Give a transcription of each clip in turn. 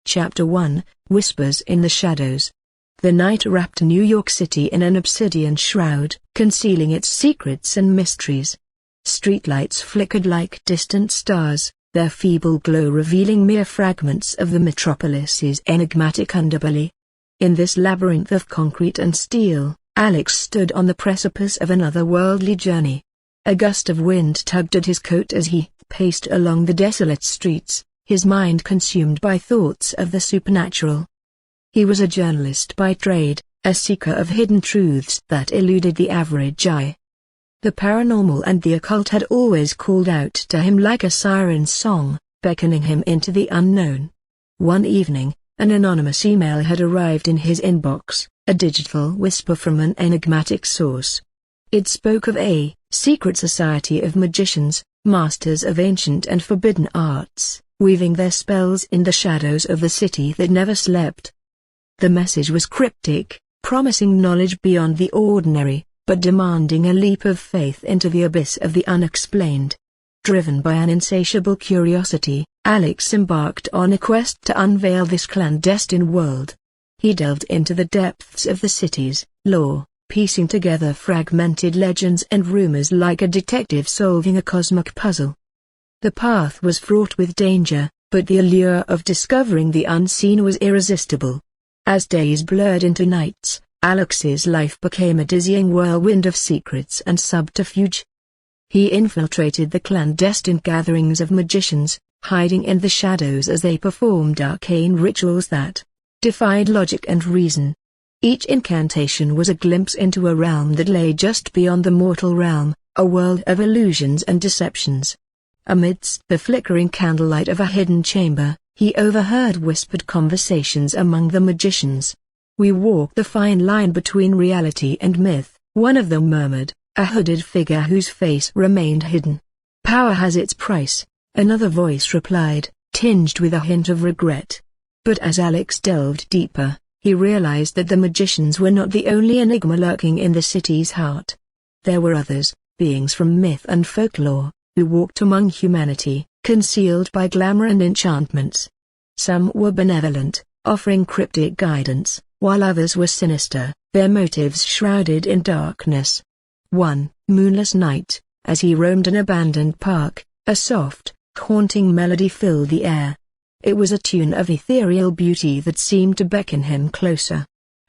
Chapter 1, Whispers in the Shadows. The night wrapped New York City in an obsidian shroud, concealing its secrets and mysteries. Streetlights flickered like distant stars, their feeble glow revealing mere fragments of the metropolis's enigmatic underbelly. In this labyrinth of concrete and steel, Alex stood on the precipice of an otherworldly journey. A gust of wind tugged at his coat as he paced along the desolate streets, his mind consumed by thoughts of the supernatural. He was a journalist by trade, a seeker of hidden truths that eluded the average eye. The paranormal and the occult had always called out to him like a siren's song, beckoning him into the unknown. One evening, an anonymous email had arrived in his inbox, a digital whisper from an enigmatic source. It spoke of a secret society of magicians, masters of ancient and forbidden arts, weaving their spells in the shadows of the city that never slept. The message was cryptic, promising knowledge beyond the ordinary, but demanding a leap of faith into the abyss of the unexplained. Driven by an insatiable curiosity, Alex embarked on a quest to unveil this clandestine world. He delved into the depths of the city's lore, piecing together fragmented legends and rumors like a detective solving a cosmic puzzle. The path was fraught with danger, but the allure of discovering the unseen was irresistible. As days blurred into nights, Alex's life became a dizzying whirlwind of secrets and subterfuge. He infiltrated the clandestine gatherings of magicians, hiding in the shadows as they performed arcane rituals that defied logic and reason. Each incantation was a glimpse into a realm that lay just beyond the mortal realm, a world of illusions and deceptions. Amidst the flickering candlelight of a hidden chamber, he overheard whispered conversations among the magicians. "We walk the fine line between reality and myth," one of them murmured, a hooded figure whose face remained hidden. "Power has its price," another voice replied, tinged with a hint of regret. But as Alex delved deeper, he realized that the magicians were not the only enigma lurking in the city's heart. There were others, beings from myth and folklore, who walked among humanity, concealed by glamour and enchantments. Some were benevolent, offering cryptic guidance, while others were sinister, their motives shrouded in darkness. One moonless night, as he roamed an abandoned park, a soft, haunting melody filled the air. It was a tune of ethereal beauty that seemed to beckon him closer.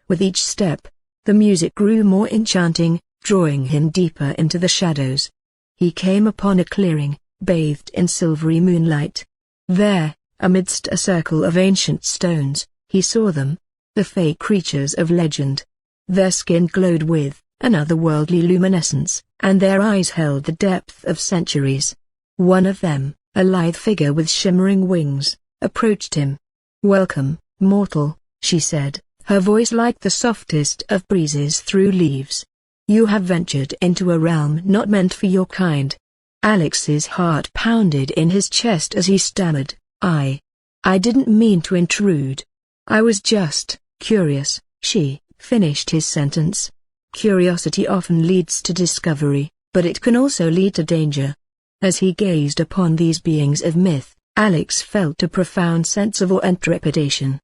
With each step, the music grew more enchanting, drawing him deeper into the shadows. He came upon a clearing, bathed in silvery moonlight. There, amidst a circle of ancient stones, he saw them, the fey creatures of legend. Their skin glowed with an otherworldly luminescence, and their eyes held the depth of centuries. One of them, a lithe figure with shimmering wings, approached him. "Welcome, mortal," she said, her voice like the softest of breezes through leaves. "You have ventured into a realm not meant for your kind." Alex's heart pounded in his chest as he stammered, I didn't mean to intrude. I was just curious." She finished his sentence. Curiosity often leads to discovery, but it can also lead to danger. As he gazed upon these beings of myth, Alex felt a profound sense of awe and trepidation.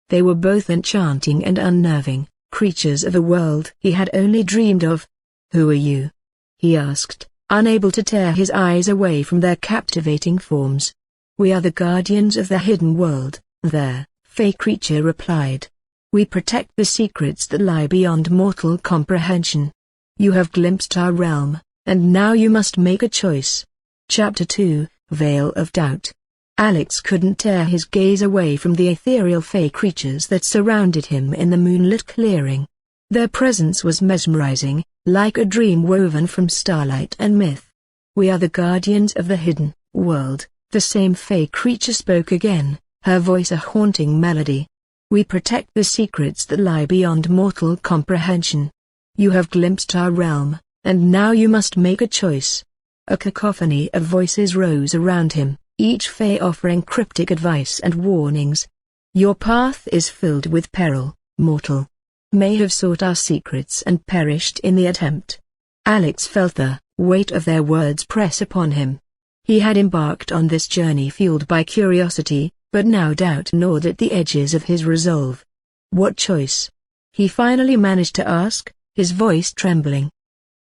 They were both enchanting and unnerving, creatures of a world he had only dreamed of. "Who are you?" he asked, unable to tear his eyes away from their captivating forms. "We are the guardians of the hidden world," the fey creature replied. "We protect the secrets that lie beyond mortal comprehension. You have glimpsed our realm, and now you must make a choice." Chapter 2, Veil of Doubt. Alex couldn't tear his gaze away from the ethereal fey creatures that surrounded him in the moonlit clearing. Their presence was mesmerizing, like a dream woven from starlight and myth. "We are the guardians of the hidden world," the same fey creature spoke again, her voice a haunting melody. "We protect the secrets that lie beyond mortal comprehension. You have glimpsed our realm, and now you must make a choice." A cacophony of voices rose around him, each fey offering cryptic advice and warnings. "Your path is filled with peril, mortal. May have sought our secrets and perished in the attempt." Alex felt the weight of their words press upon him. He had embarked on this journey fueled by curiosity, but now doubt gnawed at the edges of his resolve. What choice? He finally managed to ask, his voice trembling.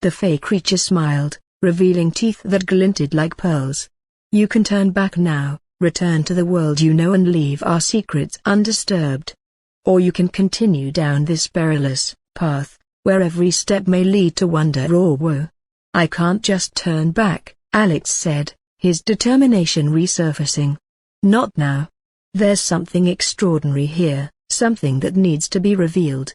The fey creature smiled, revealing teeth that glinted like pearls. You can turn back now, return to the world you know and leave our secrets undisturbed. Or you can continue down this perilous path, where every step may lead to wonder or woe. I can't just turn back, Alex said, his determination resurfacing. Not now. There's something extraordinary here, something that needs to be revealed.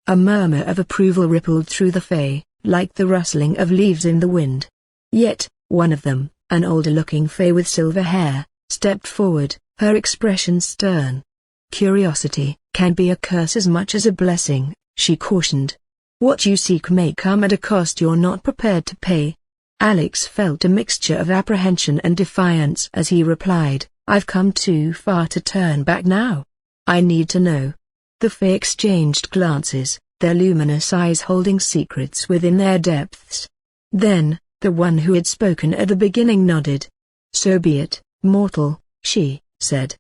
A murmur of approval rippled through the fey, like the rustling of leaves in the wind. Yet, one of them, an older-looking fey with silver hair, stepped forward, her expression stern. Curiosity can be a curse as much as a blessing, she cautioned. What you seek may come at a cost you're not prepared to pay. Alex felt a mixture of apprehension and defiance as he replied, I've come too far to turn back now. I need to know. The Fae exchanged glances, their luminous eyes holding secrets within their depths. Then, the one who had spoken at the beginning nodded. So be it, mortal, she said.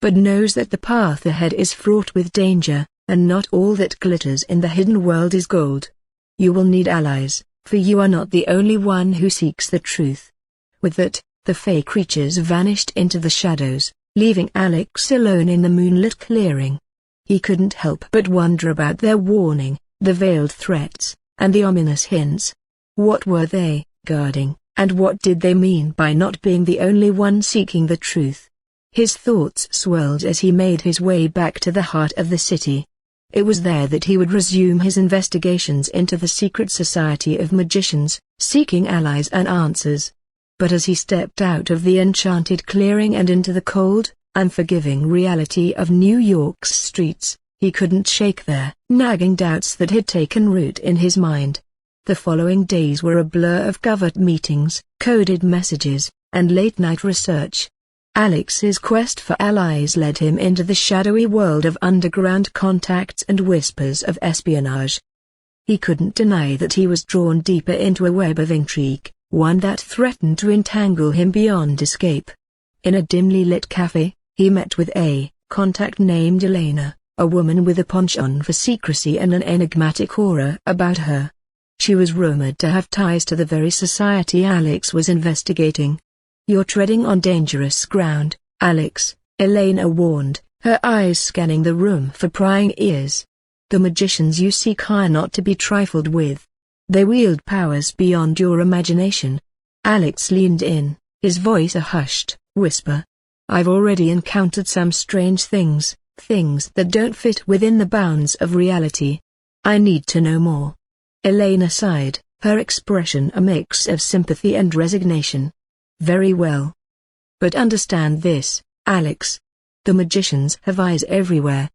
But knows that the path ahead is fraught with danger, and not all that glitters in the hidden world is gold. You will need allies, for you are not the only one who seeks the truth. With that, the Fae creatures vanished into the shadows, leaving Alex alone in the moonlit clearing. He couldn't help but wonder about their warning, the veiled threats, and the ominous hints. What were they guarding, and what did they mean by not being the only one seeking the truth? His thoughts swirled as he made his way back to the heart of the city. It was there that he would resume his investigations into the secret society of magicians, seeking allies and answers. But as he stepped out of the enchanted clearing and into the cold, unforgiving reality of New York's streets, he couldn't shake their nagging doubts that had taken root in his mind. The following days were a blur of covert meetings, coded messages, and late-night research. Alex's quest for allies led him into the shadowy world of underground contacts and whispers of espionage. He couldn't deny that he was drawn deeper into a web of intrigue, one that threatened to entangle him beyond escape. In a dimly lit cafe, he met with a contact named Elena, a woman with a penchant for secrecy and an enigmatic aura about her. She was rumored to have ties to the very society Alex was investigating. You're treading on dangerous ground, Alex, Elena warned, her eyes scanning the room for prying ears. The magicians you seek are not to be trifled with. They wield powers beyond your imagination. Alex leaned in, his voice a hushed whisper. I've already encountered some strange things, things that don't fit within the bounds of reality. I need to know more. Elena sighed, her expression a mix of sympathy and resignation. Very well. But understand this, Alex. The magicians have eyes everywhere.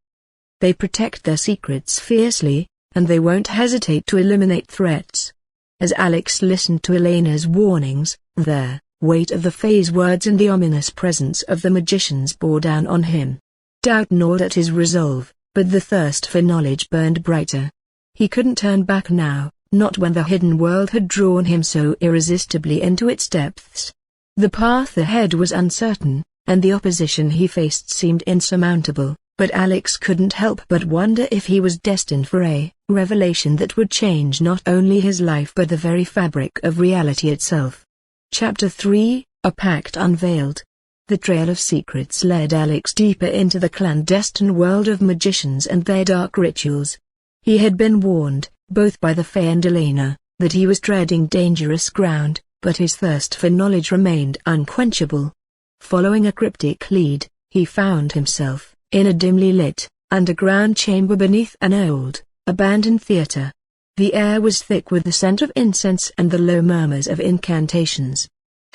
They protect their secrets fiercely, and they won't hesitate to eliminate threats. As Alex listened to Elena's warnings, the weight of the Fae's words and the ominous presence of the magicians bore down on him. Doubt gnawed at his resolve, but the thirst for knowledge burned brighter. He couldn't turn back now, not when the hidden world had drawn him so irresistibly into its depths. The path ahead was uncertain, and the opposition he faced seemed insurmountable, but Alex couldn't help but wonder if he was destined for a revelation that would change not only his life but the very fabric of reality itself. Chapter 3, A Pact Unveiled. The trail of secrets led Alex deeper into the clandestine world of magicians and their dark rituals. He had been warned, both by the Fae and Elena, that he was treading dangerous ground, but his thirst for knowledge remained unquenchable. Following a cryptic lead, he found himself in a dimly lit, underground chamber beneath an old, abandoned theater. The air was thick with the scent of incense and the low murmurs of incantations.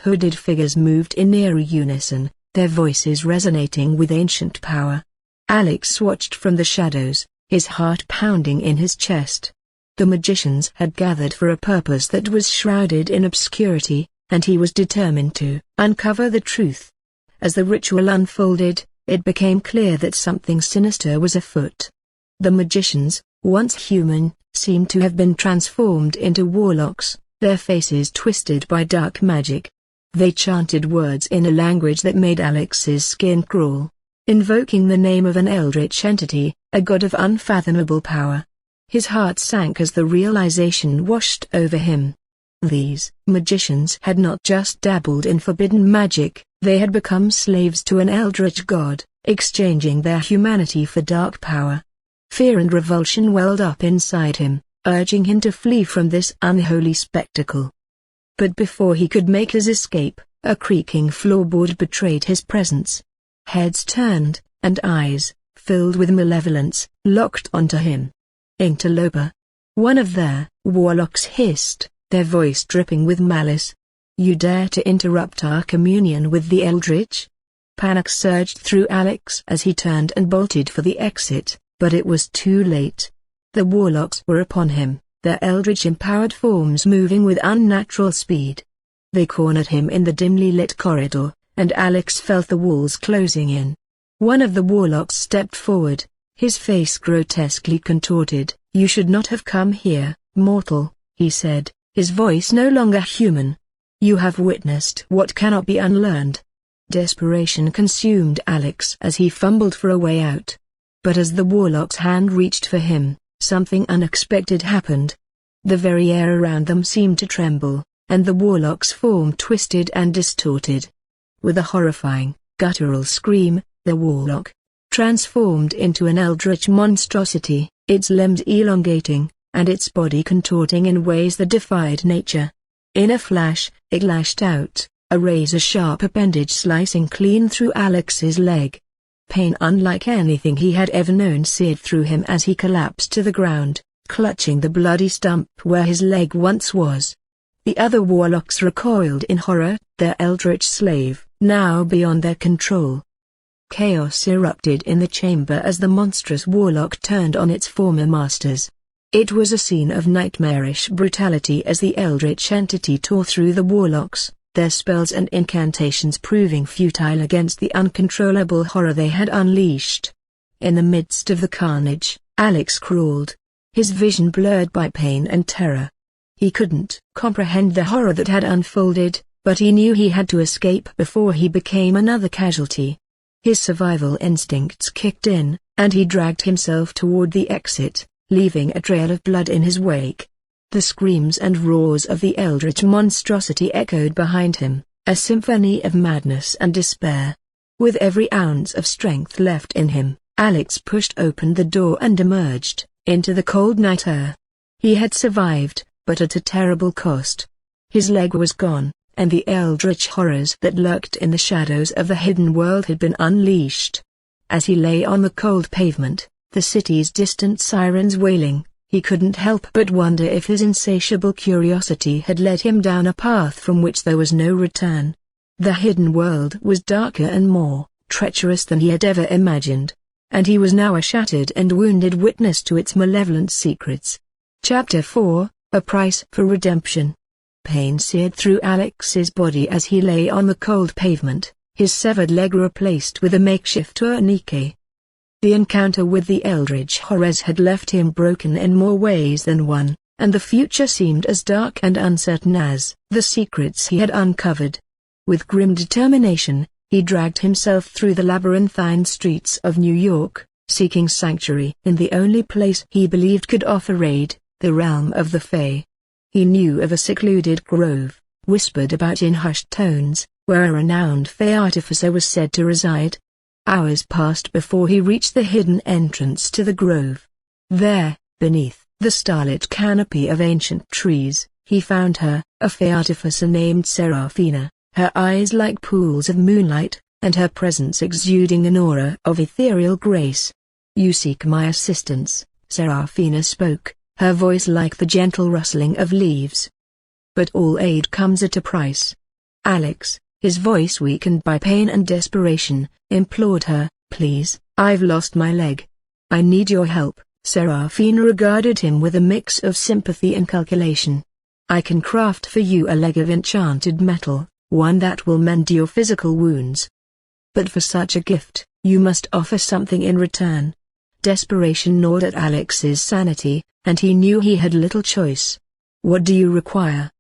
Hooded figures moved in eerie unison, their voices resonating with ancient power. Alex watched from the shadows, his heart pounding in his chest. The magicians had gathered for a purpose that was shrouded in obscurity, and he was determined to uncover the truth. As the ritual unfolded, it became clear that something sinister was afoot. The magicians, once human, seemed to have been transformed into warlocks, their faces twisted by dark magic. They chanted words in a language that made Alex's skin crawl, invoking the name of an eldritch entity, a god of unfathomable power. His heart sank as the realization washed over him. These magicians had not just dabbled in forbidden magic, they had become slaves to an eldritch god, exchanging their humanity for dark power. Fear and revulsion welled up inside him, urging him to flee from this unholy spectacle. But before he could make his escape, a creaking floorboard betrayed his presence. Heads turned, and eyes, filled with malevolence, locked onto him. "Interloper!" one of their warlocks hissed, their voice dripping with malice. "You dare to interrupt our communion with the Eldritch?" Panic surged through Alex as he turned and bolted for the exit, but it was too late. The warlocks were upon him, their Eldritch-empowered forms moving with unnatural speed. They cornered him in the dimly lit corridor, and Alex felt the walls closing in. One of the warlocks stepped forward, his face grotesquely contorted. "You should not have come here, mortal," he said, his voice no longer human. "You have witnessed what cannot be unlearned." Desperation consumed Alex as he fumbled for a way out. But as the warlock's hand reached for him, something unexpected happened. The very air around them seemed to tremble, and the warlock's form twisted and distorted. With a horrifying, guttural scream, the warlock transformed into an eldritch monstrosity, its limbs elongating, and its body contorting in ways that defied nature. In a flash, it lashed out, a razor-sharp appendage slicing clean through Alex's leg. Pain unlike anything he had ever known seared through him as he collapsed to the ground, clutching the bloody stump where his leg once was. The other warlocks recoiled in horror, their eldritch slave, now beyond their control. Chaos erupted in the chamber as the monstrous warlock turned on its former masters. It was a scene of nightmarish brutality as the eldritch entity tore through the warlocks, their spells and incantations proving futile against the uncontrollable horror they had unleashed. In the midst of the carnage, Alex crawled, his vision blurred by pain and terror. He couldn't comprehend the horror that had unfolded, but he knew he had to escape before he became another casualty. His survival instincts kicked in, and he dragged himself toward the exit, leaving a trail of blood in his wake. The screams and roars of the eldritch monstrosity echoed behind him, a symphony of madness and despair. With every ounce of strength left in him, Alex pushed open the door and emerged into the cold night air. He had survived, but at a terrible cost. His leg was gone, and the eldritch horrors that lurked in the shadows of the hidden world had been unleashed. As he lay on the cold pavement, the city's distant sirens wailing, he couldn't help but wonder if his insatiable curiosity had led him down a path from which there was no return. The hidden world was darker and more treacherous than he had ever imagined, and he was now a shattered and wounded witness to its malevolent secrets. Chapter 4, A Price for Redemption. Pain seared through Alex's body as he lay on the cold pavement, his severed leg replaced with a makeshift tourniquet. The encounter with the eldritch horrors had left him broken in more ways than one, and the future seemed as dark and uncertain as the secrets he had uncovered. With grim determination, he dragged himself through the labyrinthine streets of New York, seeking sanctuary in the only place he believed could offer aid, the realm of the Fae. He knew of a secluded grove, whispered about in hushed tones, where a renowned Fae artificer was said to reside. Hours passed before he reached the hidden entrance to the grove. There, beneath the starlit canopy of ancient trees, he found her, a Fae artificer named Seraphina, her eyes like pools of moonlight, and her presence exuding an aura of ethereal grace. "You seek my assistance," Seraphina spoke, her voice like the gentle rustling of leaves. "But all aid comes at a price." Alex, his voice weakened by pain and desperation, implored her, "Please, I've lost my leg. I need your help." Seraphina regarded him with a mix of sympathy and calculation. "I can craft for you a leg of enchanted metal, one that will mend your physical wounds. But for such a gift, you must offer something in return." Desperation gnawed at Alex's sanity, and he knew he had little choice. "What do you require?"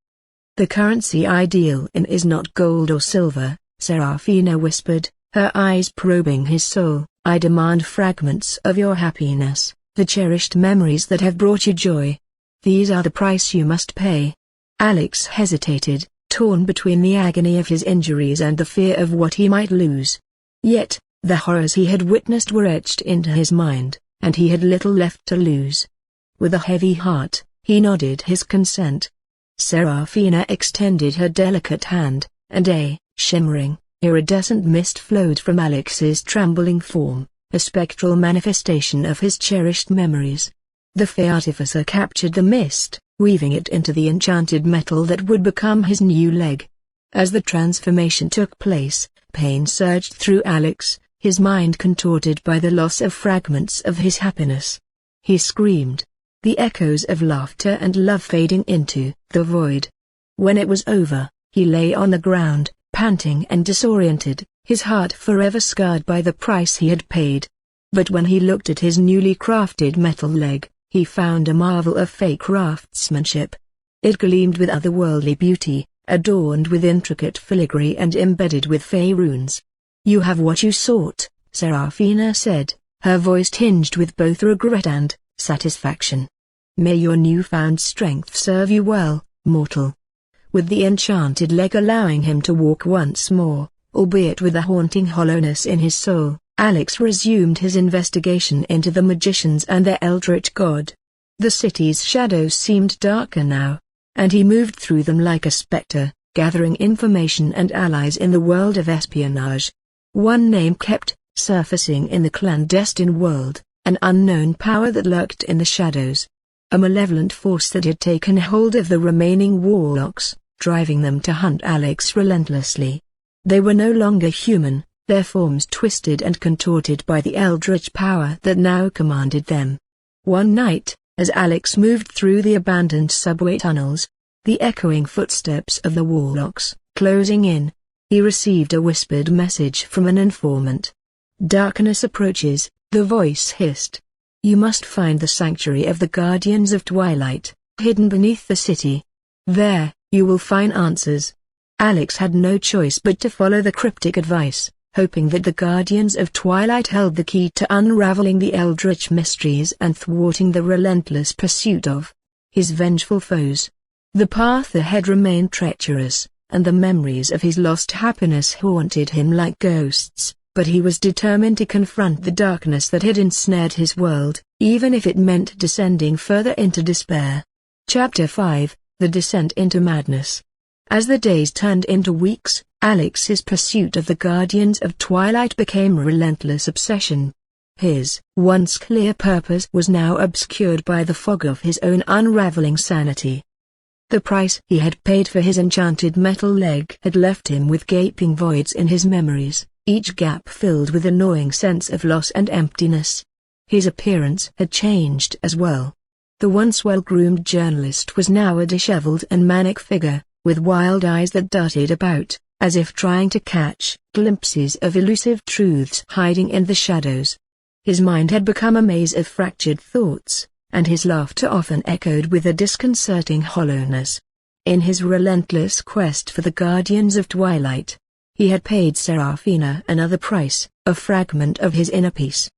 "The currency I deal in is not gold or silver," Seraphina whispered, her eyes probing his soul. "I demand fragments of your happiness, the cherished memories that have brought you joy. These are the price you must pay." Alex hesitated, torn between the agony of his injuries and the fear of what he might lose. Yet, the horrors he had witnessed were etched into his mind, and he had little left to lose. With a heavy heart, he nodded his consent. Serafina extended her delicate hand, and a shimmering, iridescent mist flowed from Alex's trembling form, a spectral manifestation of his cherished memories. The Fey Artificer captured the mist, weaving it into the enchanted metal that would become his new leg. As the transformation took place, pain surged through Alex, his mind contorted by the loss of fragments of his happiness. He screamed, the echoes of laughter and love fading into the void. When it was over, he lay on the ground, panting and disoriented, his heart forever scarred by the price he had paid. But when he looked at his newly crafted metal leg, he found a marvel of Fey craftsmanship. It gleamed with otherworldly beauty, adorned with intricate filigree and embedded with Fey runes. "You have what you sought," Serafina said, her voice tinged with both regret and satisfaction. "May your newfound strength serve you well, mortal." With the enchanted leg allowing him to walk once more, albeit with a haunting hollowness in his soul, Alex resumed his investigation into the magicians and their eldritch god. The city's shadows seemed darker now, and he moved through them like a spectre, gathering information and allies in the world of espionage. One name kept surfacing in the clandestine world, an unknown power that lurked in the shadows. A malevolent force that had taken hold of the remaining warlocks, driving them to hunt Alex relentlessly. They were no longer human, their forms twisted and contorted by the eldritch power that now commanded them. One night, as Alex moved through the abandoned subway tunnels, the echoing footsteps of the warlocks closing in, he received a whispered message from an informant. "Darkness approaches," the voice hissed. "You must find the sanctuary of the Guardians of Twilight, hidden beneath the city. There, you will find answers." Alex had no choice but to follow the cryptic advice, hoping that the Guardians of Twilight held the key to unraveling the eldritch mysteries and thwarting the relentless pursuit of his vengeful foes. The path ahead remained treacherous, and the memories of his lost happiness haunted him like ghosts, but he was determined to confront the darkness that had ensnared his world, even if it meant descending further into despair. Chapter 5, The Descent into Madness. As the days turned into weeks, Alex's pursuit of the Guardians of Twilight became a relentless obsession. His once clear purpose was now obscured by the fog of his own unraveling sanity. The price he had paid for his enchanted metal leg had left him with gaping voids in his memories, each gap filled with a gnawing sense of loss and emptiness. His appearance had changed as well. The once well-groomed journalist was now a disheveled and manic figure, with wild eyes that darted about, as if trying to catch glimpses of elusive truths hiding in the shadows. His mind had become a maze of fractured thoughts, and his laughter often echoed with a disconcerting hollowness. In his relentless quest for the Guardians of Twilight, he had paid Serafina another price, a fragment of his inner peace.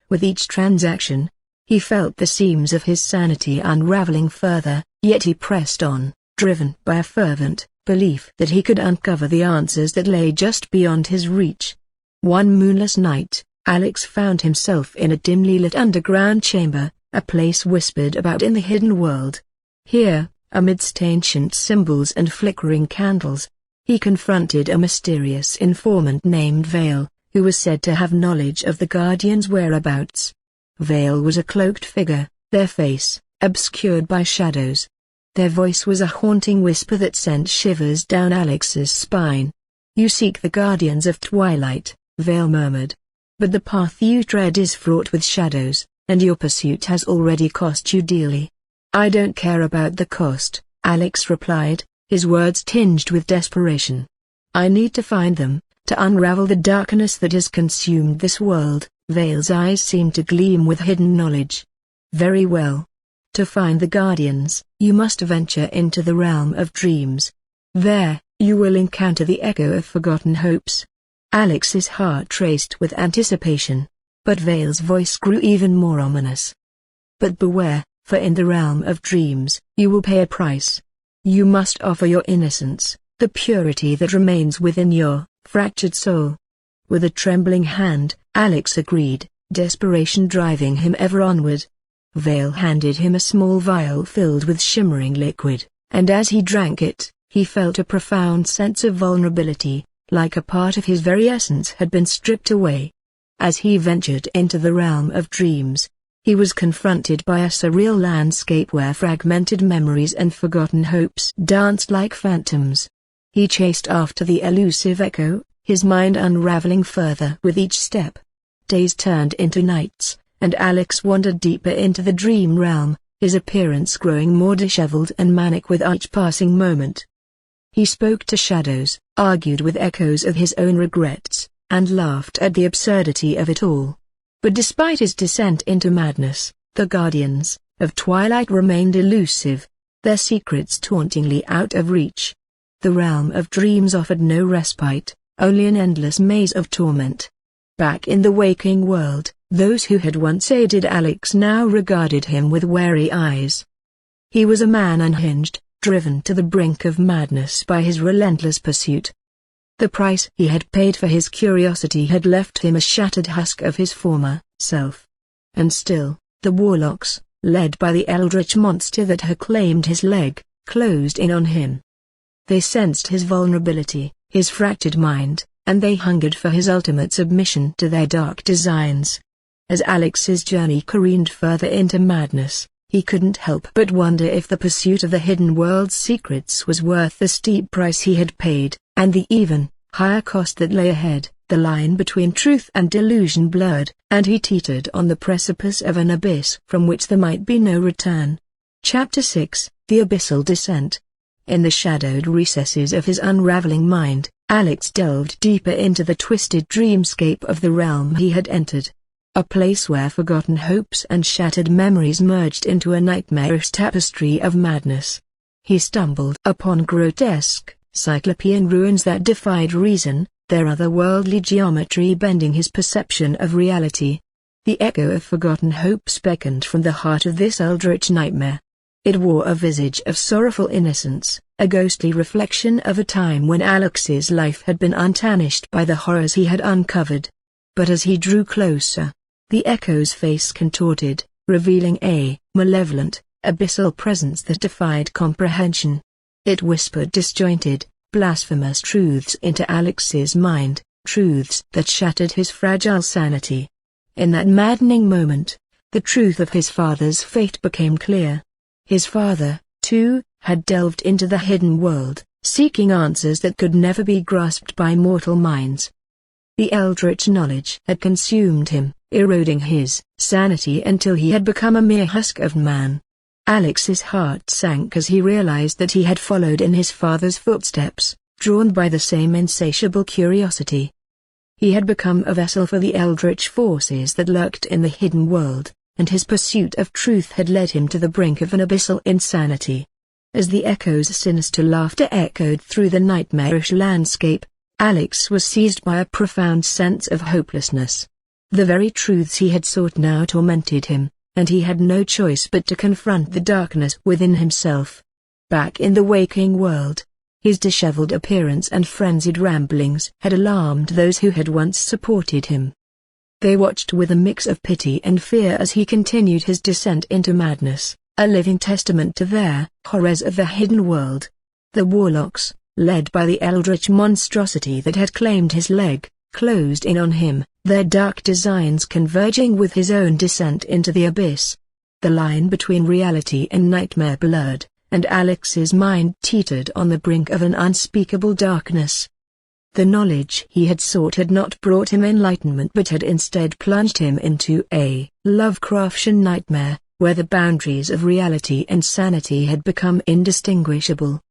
With each transaction, he felt the seams of his sanity unraveling further, yet he pressed on, driven by a fervent belief that he could uncover the answers that lay just beyond his reach. One moonless night, Alex found himself in a dimly lit underground chamber, a place whispered about in the hidden world. Here, amidst ancient symbols and flickering candles, he confronted a mysterious informant named Vale, who was said to have knowledge of the Guardian's whereabouts. Vale was a cloaked figure, their face obscured by shadows. Their voice was a haunting whisper that sent shivers down Alex's spine. "You seek the Guardians of Twilight," Vale murmured. "But the path you tread is fraught with shadows, and your pursuit has already cost you dearly." "I don't care about the cost," Alex replied, his words tinged with desperation. "I need to find them, to unravel the darkness that has consumed this world." Vale's eyes seemed to gleam with hidden knowledge. "Very well. To find the Guardians, you must venture into the realm of dreams. There, you will encounter the echo of forgotten hopes." Alex's heart raced with anticipation. But Vale's voice grew even more ominous. "But beware, for in the realm of dreams, you will pay a price. You must offer your innocence, the purity that remains within your fractured soul." With a trembling hand, Alex agreed, desperation driving him ever onward. Vale handed him a small vial filled with shimmering liquid, and as he drank it, he felt a profound sense of vulnerability, like a part of his very essence had been stripped away. As he ventured into the realm of dreams, he was confronted by a surreal landscape where fragmented memories and forgotten hopes danced like phantoms. He chased after the elusive echo, his mind unraveling further with each step. Days turned into nights, and Alex wandered deeper into the dream realm, his appearance growing more disheveled and manic with each passing moment. He spoke to shadows, argued with echoes of his own regrets, and laughed at the absurdity of it all. But despite his descent into madness, the guardians of Twilight remained elusive, their secrets tauntingly out of reach. The realm of dreams offered no respite, only an endless maze of torment. Back in the waking world, those who had once aided Alex now regarded him with wary eyes. He was a man unhinged, driven to the brink of madness by his relentless pursuit. The price he had paid for his curiosity had left him a shattered husk of his former self. And still, the warlocks, led by the Eldritch monster that had claimed his leg, closed in on him. They sensed his vulnerability, his fractured mind, and they hungered for his ultimate submission to their dark designs. As Alex's journey careened further into madness, he couldn't help but wonder if the pursuit of the hidden world's secrets was worth the steep price he had paid, and the even higher cost that lay ahead. The line between truth and delusion blurred, and he teetered on the precipice of an abyss from which there might be no return. Chapter 6: The Abyssal Descent. In the shadowed recesses of his unraveling mind, Alex delved deeper into the twisted dreamscape of the realm he had entered. A place where forgotten hopes and shattered memories merged into a nightmarish tapestry of madness. He stumbled upon grotesque, cyclopean ruins that defied reason, their otherworldly geometry bending his perception of reality. The echo of forgotten hopes beckoned from the heart of this eldritch nightmare. It wore a visage of sorrowful innocence, a ghostly reflection of a time when Alex's life had been untarnished by the horrors he had uncovered. But as he drew closer, the echo's face contorted, revealing a malevolent, abyssal presence that defied comprehension. It whispered disjointed, blasphemous truths into Alex's mind, truths that shattered his fragile sanity. In that maddening moment, the truth of his father's fate became clear. His father, too, had delved into the hidden world, seeking answers that could never be grasped by mortal minds. The eldritch knowledge had consumed him, eroding his sanity until he had become a mere husk of man. Alex's heart sank as he realized that he had followed in his father's footsteps, drawn by the same insatiable curiosity. He had become a vessel for the eldritch forces that lurked in the hidden world, and his pursuit of truth had led him to the brink of an abyssal insanity. As the echo's sinister laughter echoed through the nightmarish landscape, Alex was seized by a profound sense of hopelessness. The very truths he had sought now tormented him, and he had no choice but to confront the darkness within himself. Back in the waking world, his disheveled appearance and frenzied ramblings had alarmed those who had once supported him. They watched with a mix of pity and fear as he continued his descent into madness, a living testament to their horrors of the hidden world. The warlocks, led by the eldritch monstrosity that had claimed his leg, closed in on him, their dark designs converging with his own descent into the abyss. The line between reality and nightmare blurred, and Alex's mind teetered on the brink of an unspeakable darkness. The knowledge he had sought had not brought him enlightenment but had instead plunged him into a Lovecraftian nightmare, where the boundaries of reality and sanity had become indistinguishable.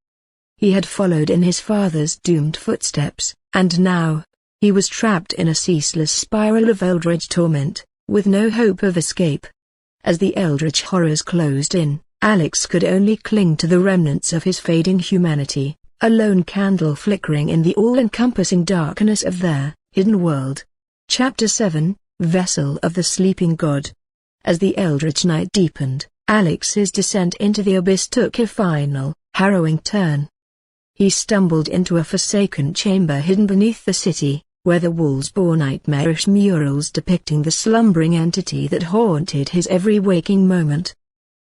He had followed in his father's doomed footsteps, and now, he was trapped in a ceaseless spiral of eldritch torment, with no hope of escape. As the eldritch horrors closed in, Alex could only cling to the remnants of his fading humanity, a lone candle flickering in the all-encompassing darkness of their Hidden World. Chapter 7, Vessel of the Sleeping God. As the Eldritch night deepened, Alex's descent into the abyss took a final, harrowing turn. He stumbled into a forsaken chamber hidden beneath the city, where the walls bore nightmarish murals depicting the slumbering entity that haunted his every waking moment.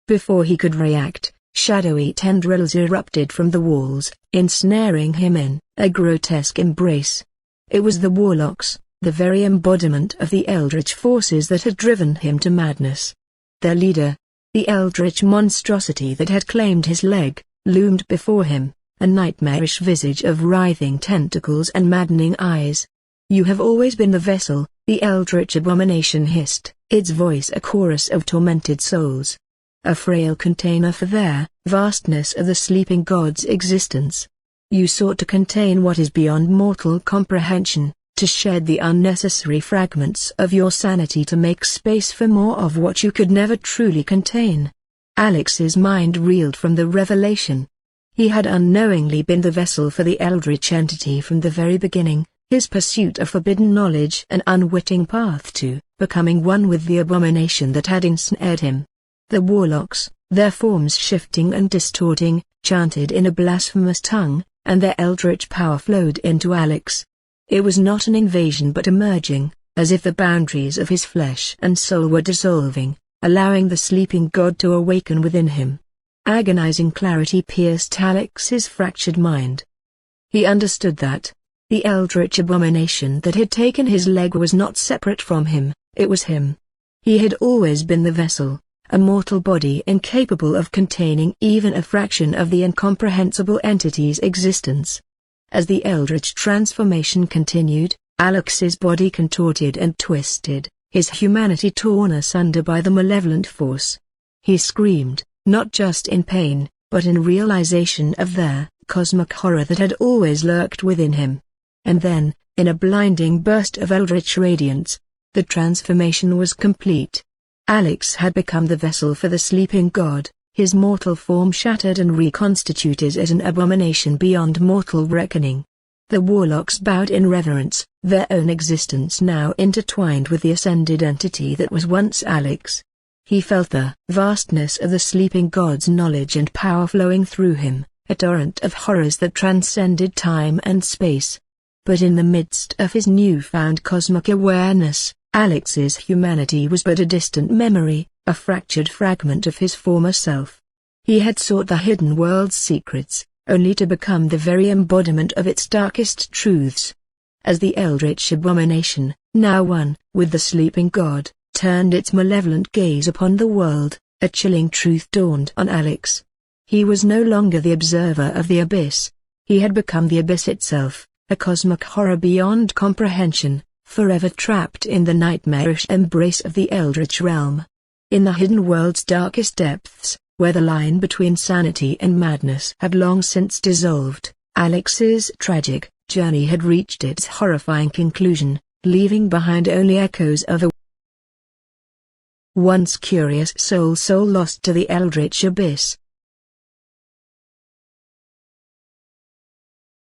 Before he could react, shadowy tendrils erupted from the walls, ensnaring him in a grotesque embrace. It was the warlocks, the very embodiment of the eldritch forces that had driven him to madness. Their leader, the eldritch monstrosity that had claimed his leg, loomed before him, a nightmarish visage of writhing tentacles and maddening eyes. "You have always been the vessel," the eldritch abomination hissed, its voice a chorus of tormented souls. "A frail container for their vastness of the sleeping god's existence. You sought to contain what is beyond mortal comprehension, to shed the unnecessary fragments of your sanity to make space for more of what you could never truly contain." Alex's mind reeled from the revelation. He had unknowingly been the vessel for the eldritch entity from the very beginning, his pursuit of forbidden knowledge an unwitting path to becoming one with the abomination that had ensnared him. The warlocks, their forms shifting and distorting, chanted in a blasphemous tongue, and their eldritch power flowed into Alex. It was not an invasion but a merging, as if the boundaries of his flesh and soul were dissolving, allowing the sleeping god to awaken within him. Agonizing clarity pierced Alex's fractured mind. He understood that the eldritch abomination that had taken his leg was not separate from him, it was him. He had always been the vessel, a mortal body incapable of containing even a fraction of the incomprehensible entity's existence. As the eldritch transformation continued, Alex's body contorted and twisted, his humanity torn asunder by the malevolent force. He screamed, not just in pain, but in realization of the cosmic horror that had always lurked within him. And then, in a blinding burst of eldritch radiance, the transformation was complete. Alex had become the vessel for the sleeping god, his mortal form shattered and reconstituted as an abomination beyond mortal reckoning. The warlocks bowed in reverence, their own existence now intertwined with the ascended entity that was once Alex. He felt the vastness of the sleeping god's knowledge and power flowing through him, a torrent of horrors that transcended time and space. But in the midst of his newfound cosmic awareness, Alex's humanity was but a distant memory, a fractured fragment of his former self. He had sought the hidden world's secrets, only to become the very embodiment of its darkest truths. As the eldritch abomination, now one with the sleeping god, turned its malevolent gaze upon the world, a chilling truth dawned on Alex. He was no longer the observer of the abyss. He had become the abyss itself, a cosmic horror beyond comprehension, forever trapped in the nightmarish embrace of the eldritch realm. In the hidden world's darkest depths, where the line between sanity and madness had long since dissolved, Alex's tragic journey had reached its horrifying conclusion, leaving behind only echoes of a once curious soul lost to the eldritch abyss,